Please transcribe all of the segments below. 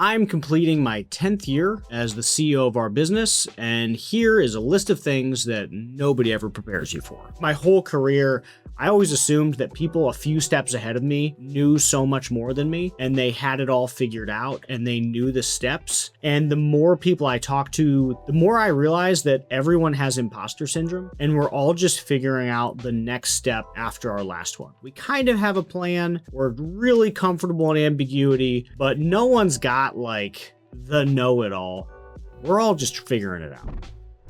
I'm completing my 10th year as the CEO of our business, and here is a list of things that nobody ever prepares you for. My whole career, I always assumed that people a few steps ahead of me knew so much more than me, and they had it all figured out, and they knew the steps. And the more people I talk to, the more I realize that everyone has imposter syndrome, and we're all just figuring out the next step after our last one. We kind of have a plan, we're really comfortable in ambiguity, but no one's got like the know-it-all. We're all just figuring it out.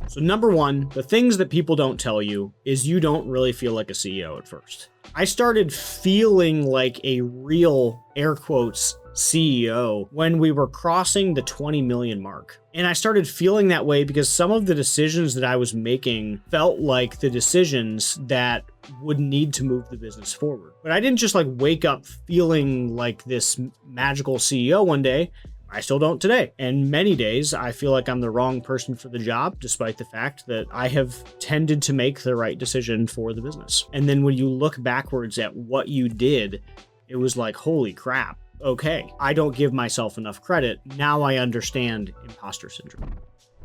So number one, the things that people don't tell you is you don't really feel like a CEO at first. I started feeling like a real, air quotes, CEO when we were crossing the 20 million mark. And I started feeling that way because some of the decisions that I was making felt like the decisions that would need to move the business forward. But I didn't just like wake up feeling like this magical CEO one day. I still don't today. And many days I feel like I'm the wrong person for the job, despite the fact that I have tended to make the right decision for the business. And then when you look backwards at what you did, it was like, holy crap. Okay, I don't give myself enough credit. Now I understand imposter syndrome.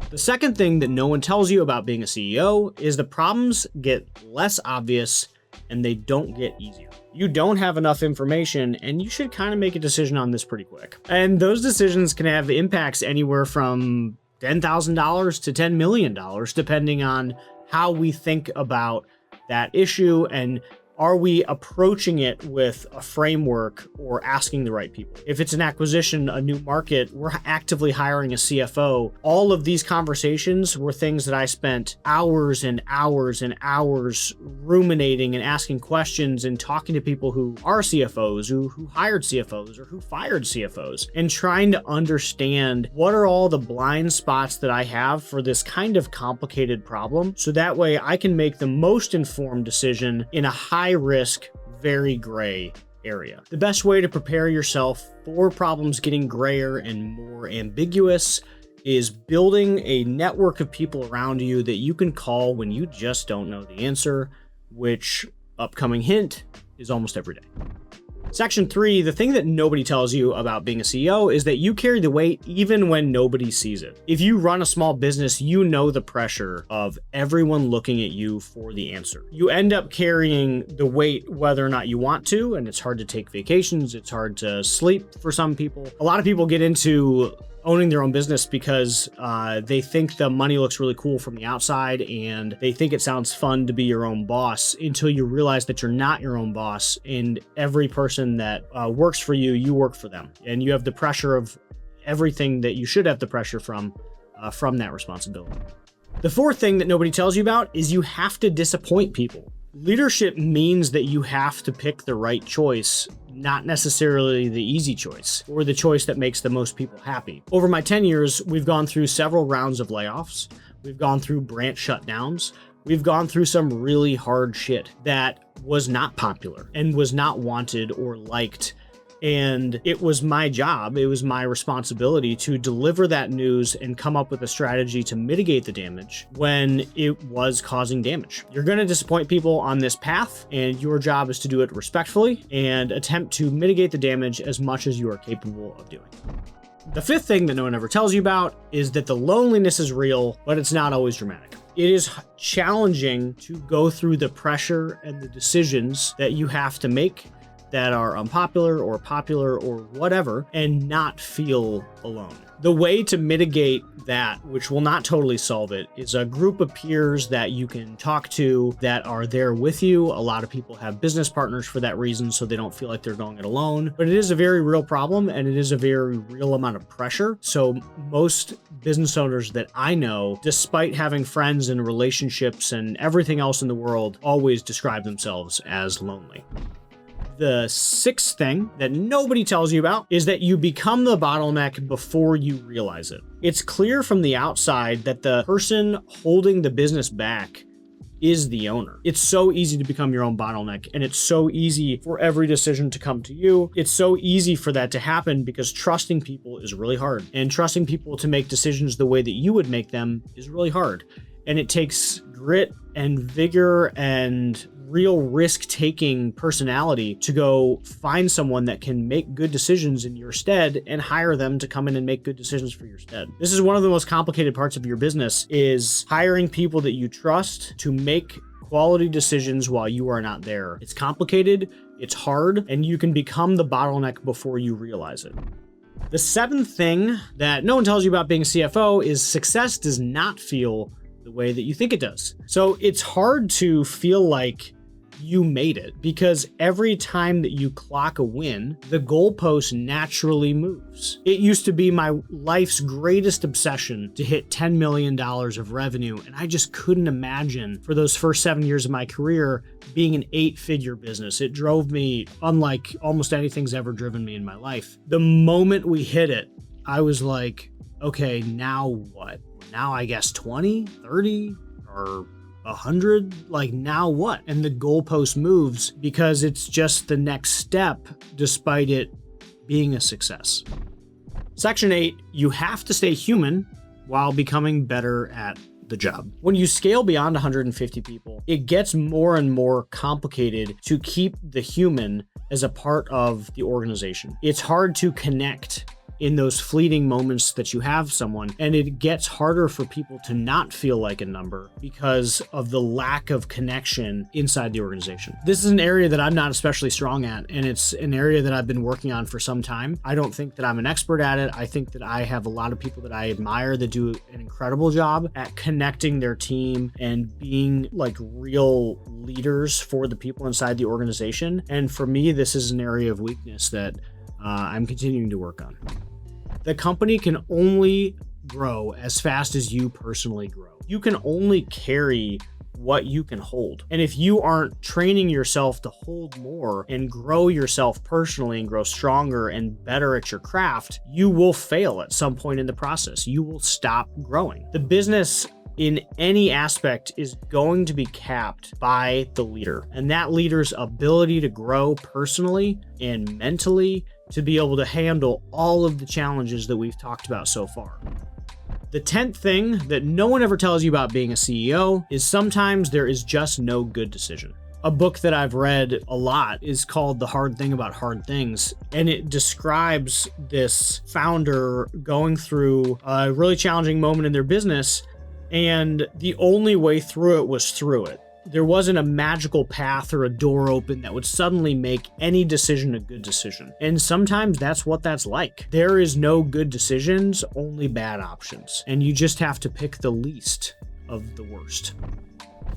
The second thing that no one tells you about being a CEO is the problems get less obvious and they don't get easier. You don't have enough information and you should kind of make a decision on this pretty quick. And those decisions can have impacts anywhere from $10,000 to $10 million, depending on how we think about that issue and are we approaching it with a framework or asking the right people? If it's an acquisition, a new market, we're actively hiring a CFO. All of these conversations were things that I spent hours and hours and hours ruminating and asking questions and talking to people who are CFOs, who hired CFOs or who fired CFOs, and trying to understand what are all the blind spots that I have for this kind of complicated problem. So that way I can make the most informed decision in a high risk, very gray area. The best way to prepare yourself for problems getting grayer and more ambiguous is building a network of people around you that you can call when you just don't know the answer, which, upcoming hint, is almost every day. Section 3, the thing that nobody tells you about being a CEO is that you carry the weight even when nobody sees it. If you run a small business, you know the pressure of everyone looking at you for the answer. You end up carrying the weight whether or not you want to, and it's hard to take vacations, it's hard to sleep for some people. A lot of people get into owning their own business because they think the money looks really cool from the outside and they think it sounds fun to be your own boss until you realize that you're not your own boss, and every person that works for you, you work for them. And you have the pressure of everything that you should have the pressure from that responsibility. The fourth thing that nobody tells you about is you have to disappoint people. Leadership means that you have to pick the right choice, not necessarily the easy choice or the choice that makes the most people happy. Over my 10 years, we've gone through several rounds of layoffs. We've gone through branch shutdowns. We've gone through some really hard shit that was not popular and was not wanted or liked. And it was my job, it was my responsibility to deliver that news and come up with a strategy to mitigate the damage when it was causing damage. You're going to disappoint people on this path, and your job is to do it respectfully and attempt to mitigate the damage as much as you are capable of doing. The fifth thing that no one ever tells you about is that the loneliness is real, but it's not always dramatic. It is challenging to go through the pressure and the decisions that you have to make that are unpopular or popular or whatever, and not feel alone. The way to mitigate that, which will not totally solve it, is a group of peers that you can talk to that are there with you. A lot of people have business partners for that reason, so they don't feel like they're going it alone. But it is a very real problem, and it is a very real amount of pressure. So most business owners that I know, despite having friends and relationships and everything else in the world, always describe themselves as lonely. The sixth thing that nobody tells you about is that you become the bottleneck before you realize it. It's clear from the outside that the person holding the business back is the owner. It's so easy to become your own bottleneck, and it's so easy for every decision to come to you. It's so easy for that to happen because trusting people is really hard, and trusting people to make decisions the way that you would make them is really hard. And it takes grit and vigor and real risk-taking personality to go find someone that can make good decisions in your stead and hire them to come in and make good decisions for your stead. This is one of the most complicated parts of your business, is hiring people that you trust to make quality decisions while you are not there. It's complicated, it's hard, and you can become the bottleneck before you realize it. The seventh thing that no one tells you about being a CFO is success does not feel the way that you think it does. So it's hard to feel like you made it, because every time that you clock a win, the goalpost naturally moves. It used to be my life's greatest obsession to hit $10 million of revenue, and I just couldn't imagine for those first 7 years of my career being an 8-figure business. It drove me unlike almost anything's ever driven me in my life. The moment we hit it, I was like, okay, now what? Now I guess 20, 30, or 100, like now what? And the goalpost moves because it's just the next step despite it being a success. Section 8, you have to stay human while becoming better at the job. When you scale beyond 150 people, it gets more and more complicated to keep the human as a part of the organization. It's hard to connect in those fleeting moments that you have someone, and it gets harder for people to not feel like a number because of the lack of connection inside the organization. This is an area that I'm not especially strong at, and it's an area that I've been working on for some time. I don't think that I'm an expert at it. I think that I have a lot of people that I admire that do an incredible job at connecting their team and being like real leaders for the people inside the organization. And for me, this is an area of weakness that I'm continuing to work on. The company can only grow as fast as you personally grow. You can only carry what you can hold. And if you aren't training yourself to hold more and grow yourself personally and grow stronger and better at your craft, you will fail at some point in the process. You will stop growing. The business in any aspect is going to be capped by the leader, and that leader's ability to grow personally and mentally to be able to handle all of the challenges that we've talked about so far. The 10th thing that no one ever tells you about being a CEO is sometimes there is just no good decision. A book that I've read a lot is called The Hard Thing About Hard Things, and it describes this founder going through a really challenging moment in their business, and the only way through it was through it. There wasn't a magical path or a door open that would suddenly make any decision a good decision. And sometimes that's what that's like. There is no good decisions, only bad options. And you just have to pick the least of the worst.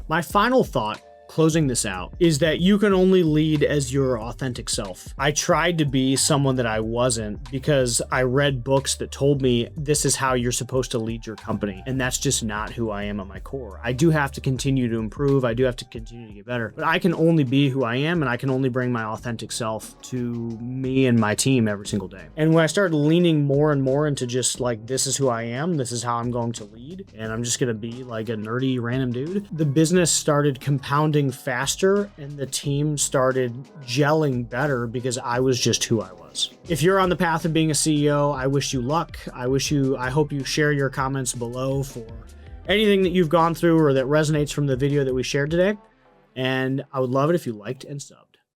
My final thought, closing this out, is that you can only lead as your authentic self. I tried to be someone that I wasn't because I read books that told me this is how you're supposed to lead your company. And that's just not who I am at my core. I do have to continue to improve. I do have to continue to get better, but I can only be who I am, and I can only bring my authentic self to me and my team every single day. And when I started leaning more and more into just like, this is who I am, this is how I'm going to lead, and I'm just going to be like a nerdy random dude, the business started compounding faster and the team started gelling better because I was just who I was. If you're on the path of being a CEO, I wish you luck. I hope you share your comments below for anything that you've gone through or that resonates from the video that we shared today. And I would love it if you liked and subbed.